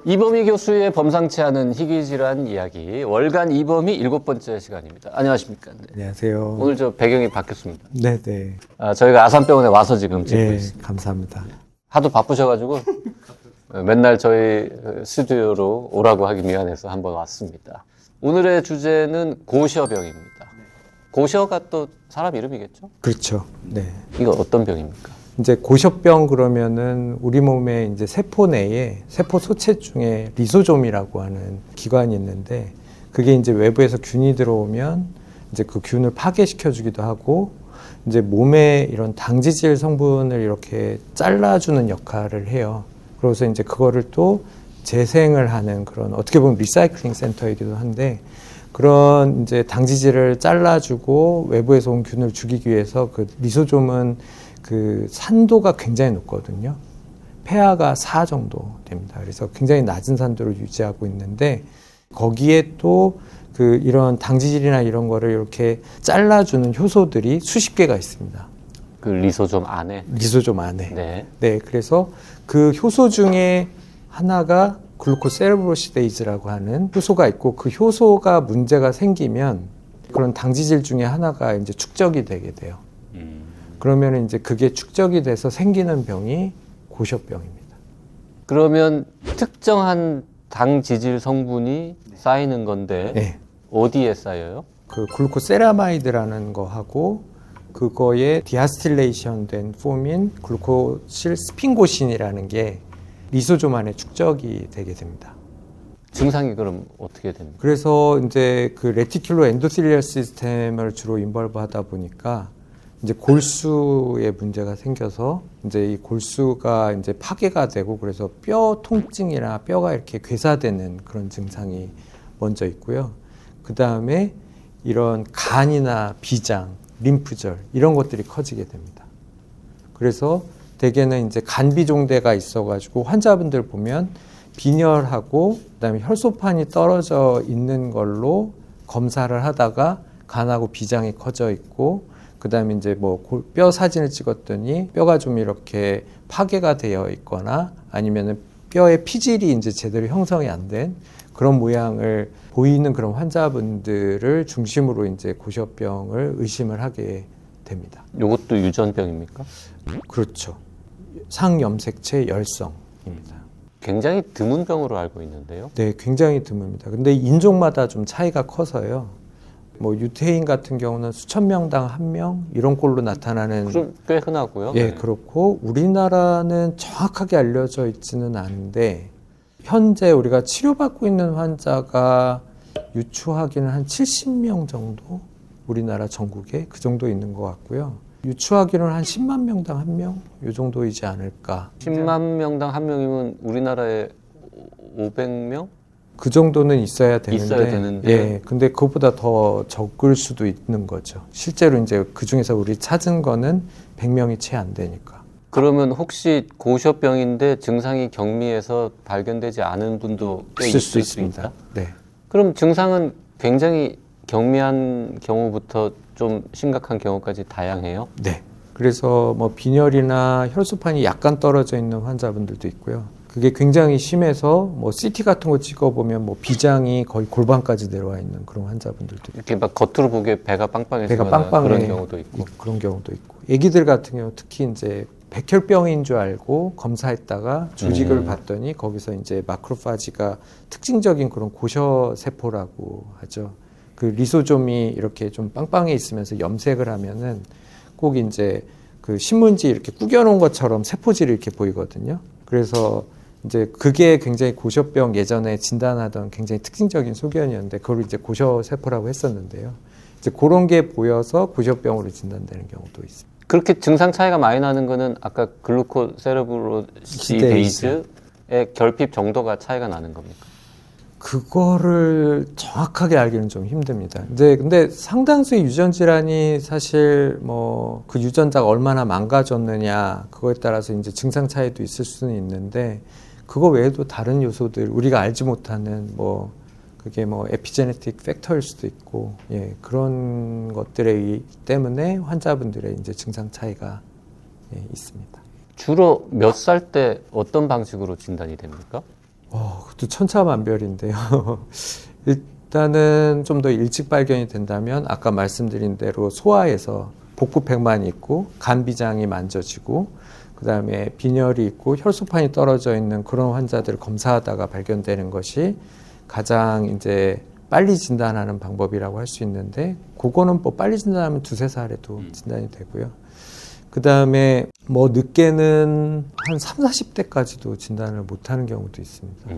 이범희 교수의 범상치 않은 희귀질환 이야기, 월간 이범희 7번째 시간입니다. 안녕하십니까? 네. 안녕하세요. 오늘 저 배경이 바뀌었습니다. 네네. 저희가 아산병원에 와서 지금 찍고 네, 있습니다. 감사합니다. 하도 바쁘셔가지고 맨날 저희 스튜디오로 오라고 하기 미안해서 한번 왔습니다. 오늘의 주제는 고셔병입니다. 고셔가 또 사람 이름이겠죠? 그렇죠. 네. 이거 어떤 병입니까? 이제 고셔병 그러면은 우리 몸의 이제 세포 내에 세포 소체 중에 리소좀이라고 하는 기관이 있는데 그게 이제 외부에서 균이 들어오면 이제 그 균을 파괴시켜 주기도 하고 이제 몸에 이런 당지질 성분을 이렇게 잘라주는 역할을 해요. 그래서 이제 그거를 또 재생을 하는 그런 어떻게 보면 리사이클링 센터이기도 한데 그런 이제 당지질을 잘라주고 외부에서 온 균을 죽이기 위해서 그 리소좀은 그 산도가 굉장히 높거든요. 폐하가 4 정도 됩니다. 그래서 굉장히 낮은 산도를 유지하고 있는데 거기에 또 그 이런 당지질이나 이런 거를 이렇게 잘라주는 효소들이 수십 개가 있습니다. 그 리소좀 안에? 리소좀 안에. 네. 네, 그래서 그 효소 중에 하나가 글루코세레브로시데이즈라고 하는 효소가 있고 그 효소가 문제가 생기면 그런 당지질 중에 하나가 이제 축적이 되게 돼요. 그러면 이제 그게 축적이 돼서 생기는 병이 고셔병입니다. 그러면 특정한 당 지질 성분이 쌓이는 건데 네. 어디에 쌓여요? 그 글루코세라마이드라는 거하고 그거에 디아스틸레이션 된 폼인 글루코실 스핑고신이라는 게 리소좀 안에 축적이 되게 됩니다. 증상이 그럼 어떻게 됩니까? 그래서 이제 그 레티큘로 엔도실리얼 시스템을 주로 인벌브 하다 보니까 이제 골수에 문제가 생겨서 이제 이 골수가 이제 파괴가 되고 그래서 뼈 통증이나 뼈가 이렇게 괴사되는 그런 증상이 먼저 있고요. 그 다음에 이런 간이나 비장, 림프절 이런 것들이 커지게 됩니다. 그래서 대개는 이제 간비종대가 있어가지고 환자분들 보면 빈혈하고 그다음에 혈소판이 떨어져 있는 걸로 검사를 하다가 간하고 비장이 커져 있고 그다음에 이제 뭐 뼈 사진을 찍었더니 뼈가 좀 이렇게 파괴가 되어 있거나 아니면은 뼈의 피질이 이제 제대로 형성이 안 된 그런 모양을 보이는 그런 환자분들을 중심으로 이제 고셔병을 의심을 하게 됩니다. 이것도 유전병입니까? 그렇죠. 상염색체 열성입니다. 굉장히 드문 병으로 알고 있는데요. 네, 굉장히 드뭅니다. 근데 인종마다 좀 차이가 커서요. 뭐 유태인 같은 경우는 수천 명당 1명 이런 꼴로 나타나는 그럼 꽤 흔하고요. 예, 네. 그렇고 우리나라는 정확하게 알려져 있지는 않은데 현재 우리가 치료받고 있는 환자가 유추하기는 한 70명 정도 우리나라 전국에 그 정도 있는 것 같고요. 유추하기로는 한 10만 명당 1명 이 정도이지 않을까. 10만 명당 1명이면 우리나라에 500명? 그 정도는 있어야 있어야 되는데. 예, 근데 그것보다 더 적을 수도 있는 거죠. 실제로 이제 그 중에서 우리 찾은 거는 100명이 채 안 되니까. 그러면 혹시 고셔병인데 증상이 경미해서 발견되지 않은 분도 꽤 있을 있을 수 수 있습니다. 있다? 네. 그럼 증상은 굉장히 경미한 경우부터 좀 심각한 경우까지 다양해요? 네. 그래서 뭐 빈혈이나 혈소판이 약간 떨어져 있는 환자분들도 있고요. 그게 굉장히 심해서 뭐 CT 같은 거 찍어보면 뭐 비장이 거의 골반까지 내려와 있는 그런 환자분들도 있고. 이렇게 막 겉으로 보기에 배가 빵빵해서 배가 빵빵해 그런 경우도 있고. 그런 경우도 있고. 아기들 같은 경우 특히 이제 백혈병인 줄 알고 검사했다가 조직을 봤더니 거기서 이제 마크로파지가 특징적인 그런 고셔 세포라고 하죠. 그 리소좀이 이렇게 좀 빵빵해 있으면서 염색을 하면은 꼭 이제 그 신문지 이렇게 구겨놓은 것처럼 세포질이 이렇게 보이거든요. 그래서 이제 그게 굉장히 고셔병 예전에 진단하던 굉장히 특징적인 소견이었는데 그걸 이제 고셔 세포라고 했었는데요. 이제 그런 게 보여서 고셔병으로 진단되는 경우도 있습니다. 그렇게 증상 차이가 많이 나는 거는 아까 글루코세레브로시데이즈의 결핍 정도가 차이가 나는 겁니까? 그거를 정확하게 알기는 좀 힘듭니다. 근데 상당수의 유전 질환이 사실 뭐 그 유전자가 얼마나 망가졌느냐 그거에 따라서 이제 증상 차이도 있을 수는 있는데 그거 외에도 다른 요소들 우리가 알지 못하는 뭐 그게 뭐 에피제네틱 팩터일 수도 있고 예, 그런 것들에 때문에 환자분들의 이제 증상 차이가 있습니다. 주로 몇 살 때 어떤 방식으로 진단이 됩니까? 그것도 천차만별인데요. 일단은 좀 더 일찍 발견이 된다면 아까 말씀드린 대로 소아에서 복부백만이 있고 간비장이 만져지고 그다음에 빈혈이 있고 혈소판이 떨어져 있는 그런 환자들을 검사하다가 발견되는 것이 가장 이제 빨리 진단하는 방법이라고 할 수 있는데 그거는 뭐 빨리 진단하면 2-3살에도 진단이 되고요. 그다음에 뭐 늦게는 한 30-40대까지도 진단을 못하는 경우도 있습니다.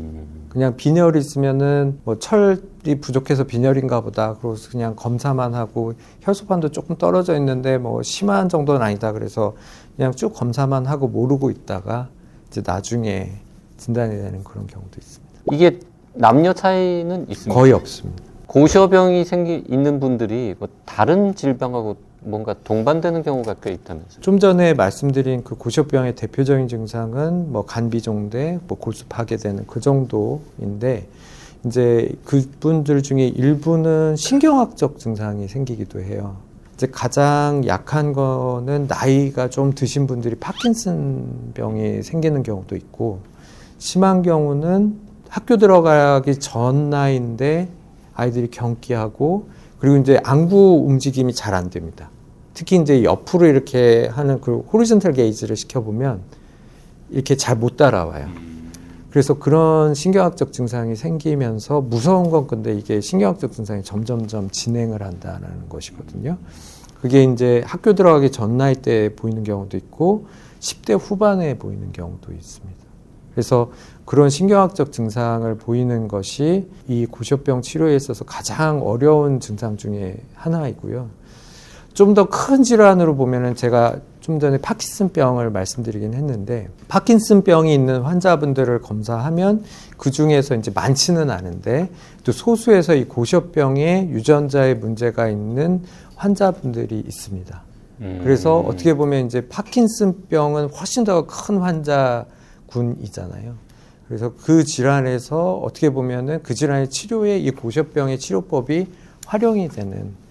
그냥 빈혈이 있으면은 뭐 철이 부족해서 빈혈인가 보다. 그래서 그냥 검사만 하고 혈소판도 조금 떨어져 있는데 뭐 심한 정도는 아니다. 그래서 그냥 쭉 검사만 하고 모르고 있다가 이제 나중에 진단이 되는 그런 경우도 있습니다. 이게 남녀 차이는 있습니까? 거의 없습니다. 고시어병이 있는 분들이 뭐 다른 질병하고 뭔가 동반되는 경우가 꽤 있다면서요? 좀 전에 말씀드린 그 고시어병의 대표적인 증상은 뭐 간비종대, 뭐 골수 파괴되는 그 정도인데 이제 그분들 중에 일부는 신경학적 증상이 생기기도 해요. 이제 가장 약한 거는 나이가 좀 드신 분들이 파킨슨병이 생기는 경우도 있고 심한 경우는 학교 들어가기 전 나이인데 아이들이 경기하고 그리고 이제 안구 움직임이 잘 안 됩니다. 특히 이제 옆으로 이렇게 하는 그 호리존탈 게이지를 시켜보면 이렇게 잘 못 따라와요. 그래서 그런 신경학적 증상이 생기면서 무서운 건 근데 이게 신경학적 증상이 점점점 진행을 한다는 것이거든요. 그게 이제 학교 들어가기 전 나이 때 보이는 경우도 있고 10대 후반에 보이는 경우도 있습니다. 그래서 그런 신경학적 증상을 보이는 것이 이 고시어병 치료에 있어서 가장 어려운 증상 중에 하나이고요. 좀 더 큰 질환으로 보면은 제가 좀 전에 파킨슨병을 말씀드리긴 했는데 파킨슨병이 있는 환자분들을 검사하면 그 중에서 이제 많지는 않은데 또 소수에서 이 고시어병의 유전자에 문제가 있는 환자분들이 있습니다. 그래서 어떻게 보면 이제 파킨슨병은 훨씬 더 큰 환자군이잖아요. 그래서 그 질환에서 어떻게 보면은 그 질환의 치료에 이 고시어병의 치료법이 활용이 되는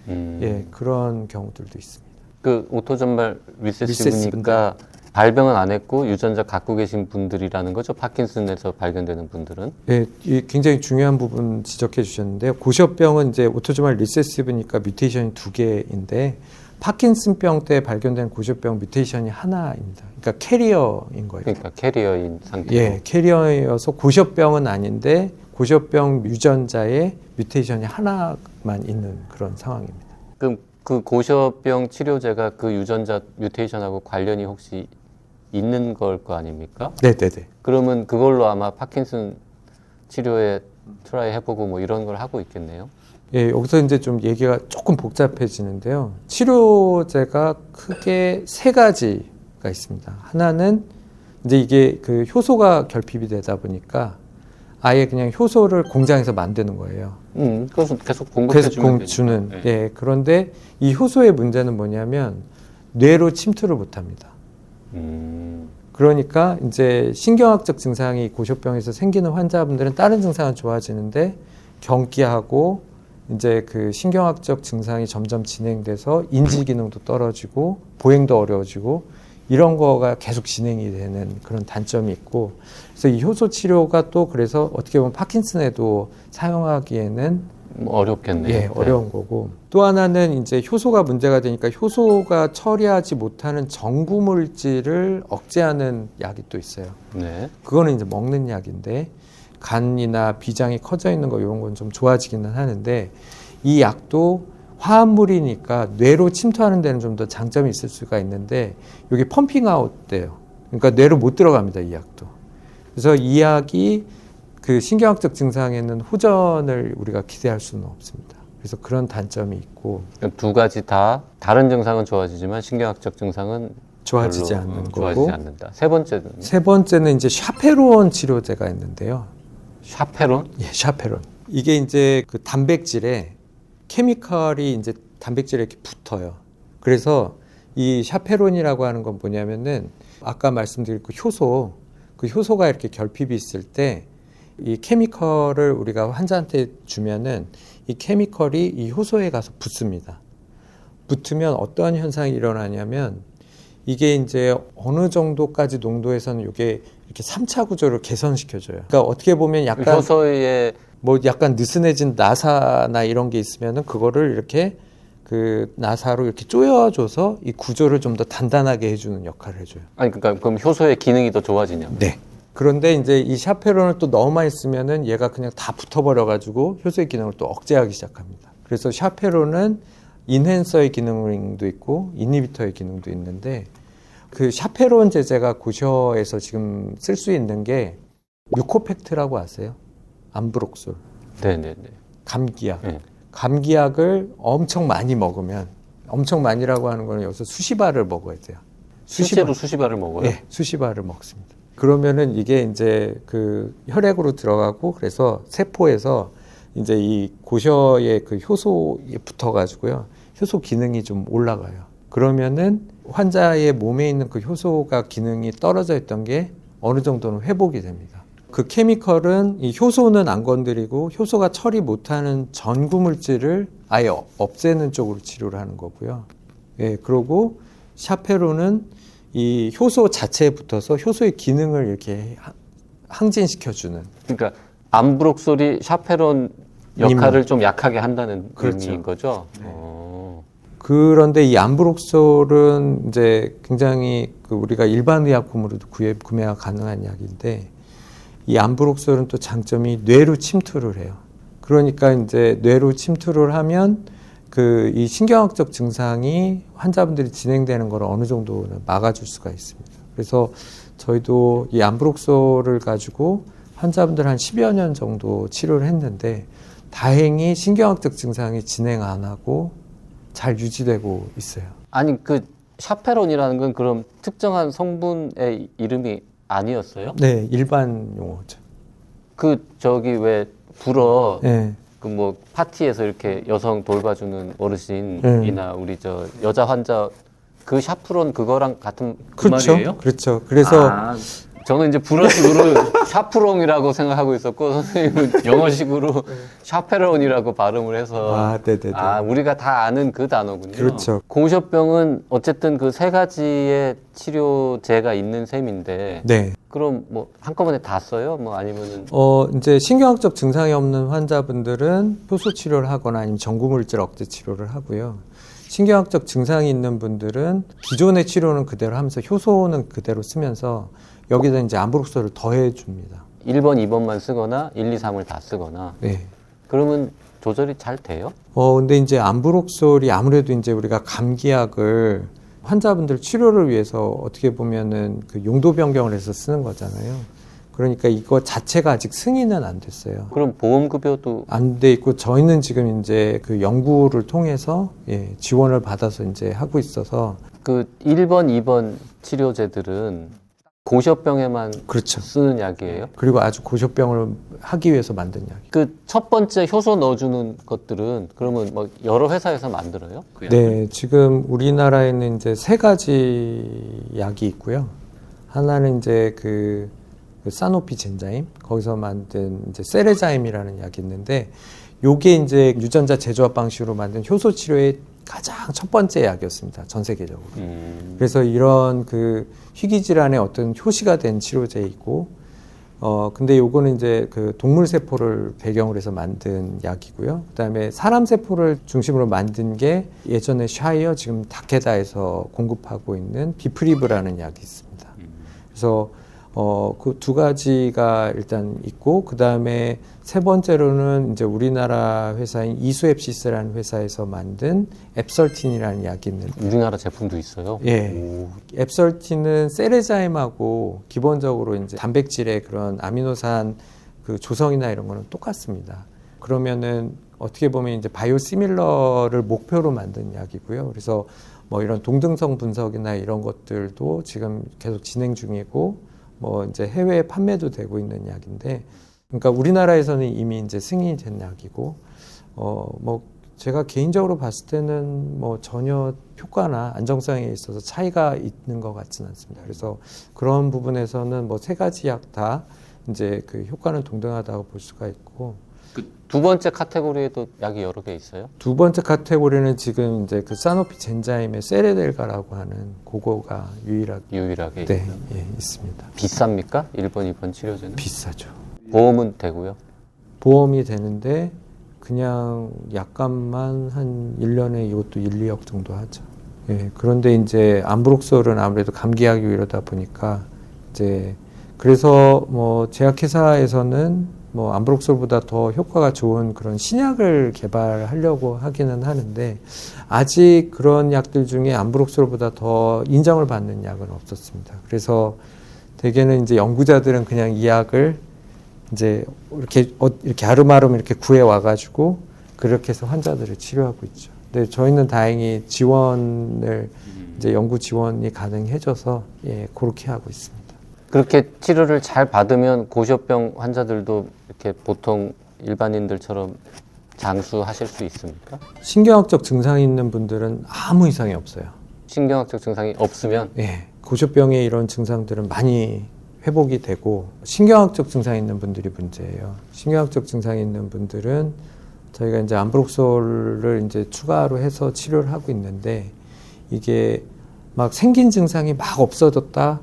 그런 경우들도 있습니다. 그 오토존말 리세시브니까 발병은 안 했고 유전자 갖고 계신 분들이라는 거죠? 파킨슨에서 발견되는 분들은? 네, 굉장히 중요한 부분 지적해 주셨는데요. 고시어병은 이제 오토존말 리세시브니까 뮤테이션이 2개인데 파킨슨병 때 발견된 고시어병 뮤테이션이 하나입니다. 그러니까 캐리어인 거예요. 그러니까 캐리어인 상태로. 예, 캐리어여서 고시어병은 아닌데 고시어병 유전자에 뮤테이션이 하나만 있는 그런 상황입니다. 그럼 그 고시어병 치료제가 그 유전자 뮤테이션하고 관련이 혹시 있는 걸 거 아닙니까? 네네네. 그러면 그걸로 아마 파킨슨 치료에 트라이 해보고 뭐 이런 걸 하고 있겠네요. 예, 여기서 이제 좀 얘기가 조금 복잡해지는데요. 치료제가 크게 3가지가 있습니다. 하나는 이제 이게 그 효소가 결핍이 되다 보니까 아예 그냥 효소를 공장에서 만드는 거예요. 그래서 계속 공급해주면 주는. 되니까. 예, 그런데 이 효소의 문제는 뭐냐면 뇌로 침투를 못합니다. 그러니까 이제 신경학적 증상이 고시어병에서 생기는 환자분들은 다른 증상은 좋아지는데 경기하고 이제 그 신경학적 증상이 점점 진행돼서 인지 기능도 떨어지고 보행도 어려워지고 이런 거가 계속 진행이 되는 그런 단점이 있고 그래서 이 효소 치료가 또 그래서 어떻게 보면 파킨슨에도 사용하기에는 어렵겠네요. 예, 어려운 거고 또 하나는 이제 효소가 문제가 되니까 효소가 처리하지 못하는 정구 물질을 억제하는 약이 또 있어요. 네. 그거는 이제 먹는 약인데 간이나 비장이 커져 있는 거 이런 건 좀 좋아지기는 하는데 이 약도 화합물이니까 뇌로 침투하는 데는 좀 더 장점이 있을 수가 있는데 이게 펌핑 아웃 돼요. 그러니까 뇌로 못 들어갑니다, 이 약도. 그래서 이 약이 그 신경학적 증상에는 호전을 우리가 기대할 수는 없습니다. 그래서 그런 단점이 있고 두 가지 다 다른 증상은 좋아지지만 신경학적 증상은 좋아지지 별로, 않는 좋아지지 거고 않는다. 세 번째는 세 번째는 이제 샤페론 치료제가 있는데요. 샤페론? 예, 샤페론. 이게 이제 그 단백질에 케미컬이 이제 단백질에 이렇게 붙어요. 그래서 이 샤페론이라고 하는 건 뭐냐면은 아까 말씀드린 그 효소가 이렇게 결핍이 있을 때 이 케미컬을 우리가 환자한테 주면은 이 케미컬이 이 효소에 가서 붙습니다. 붙으면 어떠한 현상이 일어나냐면 이게 이제 어느 정도까지 농도에서는 이게 이렇게 3차 구조를 개선시켜줘요. 그러니까 어떻게 보면 약간 효소의 뭐 약간 느슨해진 나사나 이런 게 있으면은 그거를 이렇게 그 나사로 이렇게 조여줘서 이 구조를 좀 더 단단하게 해주는 역할을 해줘요. 아니 그러니까 그럼 효소의 기능이 더 좋아지냐? 네. 그런데 이제 이 샤페론을 또 너무 많이 쓰면은 얘가 그냥 다 붙어버려가지고 효소의 기능을 또 억제하기 시작합니다. 그래서 샤페론은 인핸서의 기능도 있고 인히비터의 기능도 있는데 그 샤페론 제제가 고셔에서 지금 쓸 수 있는 게 뮤코팩트라고 아세요? 암브록솔, 네네네. 감기약. 네. 감기약을 엄청 많이 먹으면 엄청 많이라고 하는 거는 여기서 수십 알을 먹어야 돼요. 실제로 수십 알을 먹어요? 네, 수십 알을 먹습니다. 그러면은 이게 이제 그 혈액으로 들어가고 그래서 세포에서 이제 이 고셔의 그 효소에 붙어가지고요. 효소 기능이 좀 올라가요. 그러면은 환자의 몸에 있는 그 효소가 기능이 떨어져 있던 게 어느 정도는 회복이 됩니다. 그 케미컬은 이 효소는 안 건드리고 효소가 처리 못하는 전구 물질을 아예 없애는 쪽으로 치료를 하는 거고요. 예, 그리고 샤페론은 이 효소 자체에 붙어서 효소의 기능을 이렇게 항진시켜주는. 그러니까 암브록솔이 샤페론 역할을 좀 약하게 한다는 그렇죠. 의미인 거죠? 네. 그런데 이 암브록솔은 이제 굉장히 그 우리가 일반 의약품으로도 구매가 가능한 약인데 이 암브록솔은 또 장점이 뇌로 침투를 해요. 그러니까 이제 뇌로 침투를 하면 그 이 신경학적 증상이 환자분들이 진행되는 걸 어느 정도는 막아줄 수가 있습니다. 그래서 저희도 이 암브록솔을 가지고 환자분들 한 10여 년 정도 치료를 했는데 다행히 신경학적 증상이 진행 안 하고 잘 유지되고 있어요. 아니 그 샤페론이라는 건 그럼 특정한 성분의 이름이 아니었어요? 네, 일반 용어죠. 그 저기 왜 불어 네. 그 뭐 파티에서 이렇게 여성 돌봐주는 어르신이나 우리 저 여자 환자 그 샤프론 그거랑 같은 그 그렇죠. 말이에요? 그렇죠. 그래서 저는 이제 불어식으로 샤프롱이라고 생각하고 있었고 선생님은 영어식으로 샤페론이라고 발음을 해서 네네네. 우리가 다 아는 그 단어군요. 그렇죠. 공셔병은 어쨌든 그 세 가지의 치료제가 있는 셈인데 네. 그럼 뭐 한꺼번에 다 써요? 뭐 아니면은 이제 신경학적 증상이 없는 환자분들은 효소 치료를 하거나 아니면 전구물질 억제 치료를 하고요. 신경학적 증상이 있는 분들은 기존의 치료는 그대로 하면서 효소는 그대로 쓰면서 여기다 이제 암브록솔을 더해 줍니다. 1번, 2번만 쓰거나 1, 2, 3을 다 쓰거나 네. 그러면 조절이 잘 돼요? 근데 이제 암브록솔이 아무래도 이제 우리가 감기약을 환자분들 치료를 위해서 어떻게 보면은 그 용도 변경을 해서 쓰는 거잖아요. 그러니까 이거 자체가 아직 승인은 안 됐어요. 그럼 보험급여도 안 돼 있고 저희는 지금 이제 그 연구를 통해서 지원을 받아서 이제 하고 있어서 그 1번, 2번 치료제들은 고셔병에만 그렇죠. 쓰는 약이에요? 그리고 아주 고셔병을 하기 위해서 만든 약. 그 첫 번째 효소 넣어주는 것들은 그러면 뭐 여러 회사에서 만들어요? 그 약을? 네, 지금 우리나라에는 이제 세 가지 약이 있고요. 하나는 이제 그 사노피 젠자임 거기서 만든 이제 세레자임이라는 약이 있는데 요게 이제 유전자 재조합 방식으로 만든 효소 치료의 가장 첫 번째 약이었습니다. 전 세계적으로. 그래서 이런 그 희귀 질환의 어떤 효시가 된 치료제이고, 근데 요거는 이제 그 동물 세포를 배경으로 해서 만든 약이고요. 그다음에 사람 세포를 중심으로 만든 게 예전에 샤이어 지금 다케다에서 공급하고 있는 비프리브라는 약이 있습니다. 그래서 그 두 가지가 일단 있고, 그 다음에 세 번째로는 이제 우리나라 회사인 이수앱시스라는 회사에서 만든 앱설틴이라는 약이 있는데. 우리나라 제품도 있어요? 예. 오. 앱설틴은 세레자임하고 기본적으로 이제 단백질의 그런 아미노산 그 조성이나 이런 거는 똑같습니다. 그러면은 어떻게 보면 이제 바이오시밀러를 목표로 만든 약이고요. 그래서 뭐 이런 동등성 분석이나 이런 것들도 지금 계속 진행 중이고, 뭐 이제 해외에 판매도 되고 있는 약인데, 그러니까 우리나라에서는 이미 이제 승인이 된 약이고, 뭐 제가 개인적으로 봤을 때는 뭐 전혀 효과나 안정성에 있어서 차이가 있는 것 같지는 않습니다. 그래서 그런 부분에서는 뭐 세 가지 약 다 이제 그 효과는 동등하다고 볼 수가 있고, 그 두 번째 카테고리에도 약이 여러 개 있어요? 두 번째 카테고리는 지금 이제 그 사노피 젠자임의 세레델가라고 하는 그거가 유일하게 네, 예, 있습니다. 비쌉니까? 1번, 2번 치료제는? 비싸죠. 보험은 되고요. 보험이 되는데 그냥 약값만 한 1년에 이것도 1, 2억 정도 하죠. 예, 그런데 이제 암브록솔은 아무래도 감기약이 이러다 보니까 이제 그래서 뭐 제약회사에서는 뭐 암브록솔보다 더 효과가 좋은 그런 신약을 개발하려고 하기는 하는데 아직 그런 약들 중에 암브록솔보다 더 인정을 받는 약은 없었습니다. 그래서 대개는 이제 연구자들은 그냥 이 약을 이제 이렇게 아름아름 이렇게 구해 와가지고 그렇게 해서 환자들을 치료하고 있죠. 근데 저희는 다행히 지원을 이제 연구 지원이 가능해져서 예, 그렇게 하고 있습니다. 그렇게 치료를 잘 받으면 고시op병 환자들도 이렇게 보통 일반인들처럼 장수하실 수 있습니까? 신경학적 증상이 있는 분들은 아무 이상이 없어요. 신경학적 증상이 없으면 예, 고시op병의 이런 증상들은 많이 회복이 되고 신경학적 증상이 있는 분들이 문제예요. 신경학적 증상이 있는 분들은 저희가 이제 암브록솔을 이제 추가로 해서 치료를 하고 있는데 이게 막 생긴 증상이 막 없어졌다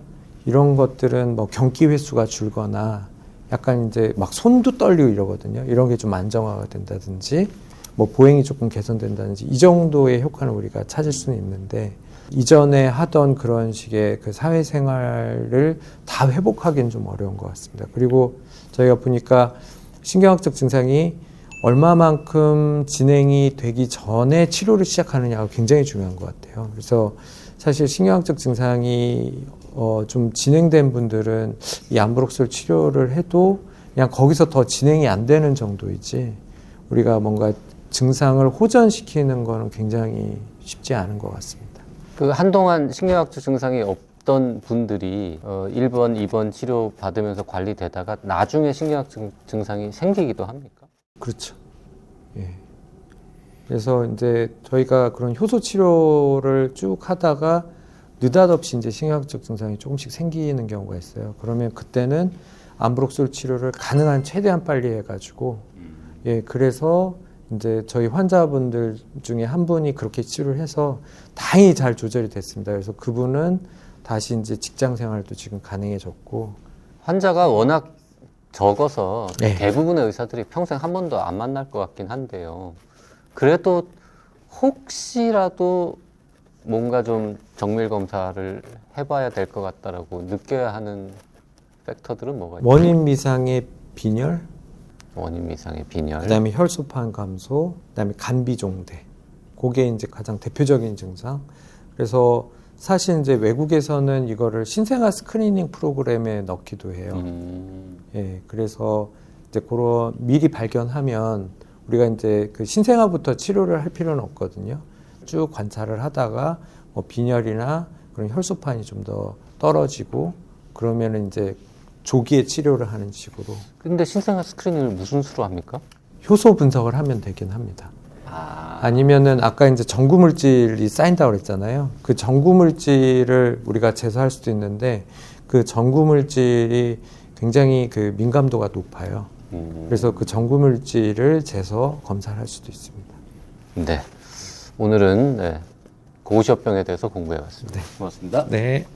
이런 것들은 뭐 경기 횟수가 줄거나 약간 이제 막 손도 떨리고 이러거든요. 이런 게 좀 안정화가 된다든지 뭐 보행이 조금 개선된다든지 이 정도의 효과는 우리가 찾을 수는 있는데 이전에 하던 그런 식의 그 사회생활을 다 회복하기는 좀 어려운 것 같습니다. 그리고 저희가 보니까 신경학적 증상이 얼마만큼 진행이 되기 전에 치료를 시작하느냐가 굉장히 중요한 것 같아요. 그래서 사실 신경학적 증상이 좀 진행된 분들은 이 암브록솔 치료를 해도 그냥 거기서 더 진행이 안 되는 정도이지 우리가 뭔가 증상을 호전시키는 거는 굉장히 쉽지 않은 것 같습니다. 그 한동안 신경학적 증상이 없던 분들이 1번, 2번 치료 받으면서 관리되다가 나중에 신경학적 증상이 생기기도 합니까? 그렇죠. 예. 그래서 이제 저희가 그런 효소 치료를 쭉 하다가 느닷없이 이제 신경학적 증상이 조금씩 생기는 경우가 있어요. 그러면 그때는 암브록솔 치료를 가능한 최대한 빨리 해가지고 예, 그래서 이제 저희 환자분들 중에 한 분이 그렇게 치료를 해서 다행히 잘 조절이 됐습니다. 그래서 그분은 다시 이제 직장 생활도 지금 가능해졌고 환자가 워낙 적어서 네. 대부분의 의사들이 평생 한 번도 안 만날 것 같긴 한데요. 그래도 혹시라도 뭔가 좀 정밀 검사를 해봐야 될 것 같다라고 느껴야 하는 팩터들은 뭐가 있나요? 원인 미상의 빈혈, 원인 미상의 빈혈, 그다음에 혈소판 감소, 그다음에 간비종대. 그게 이제 가장 대표적인 증상. 그래서 사실 이제 외국에서는 이거를 신생아 스크리닝 프로그램에 넣기도 해요. 예, 그래서 이제 그런 미리 발견하면 우리가 이제 그 신생아부터 치료를 할 필요는 없거든요. 쭉 관찰을 하다가 뭐 빈혈이나 그런 혈소판이 좀 더 떨어지고 그러면은 이제 조기에 치료를 하는 식으로. 근데 신생아 스크리닝을 무슨 수로 합니까? 효소 분석을 하면 되긴 합니다. 아니면은 아까 이제 전구물질이 쌓인다고 그랬잖아요. 그 전구물질을 우리가 제거할 수도 있는데 그 전구물질이 굉장히 그 민감도가 높아요. 그래서 그 전구물질을 재서 검사를 할 수도 있습니다. 네. 오늘은 고시op병에 대해서 공부해봤습니다. 네. 고맙습니다. 네.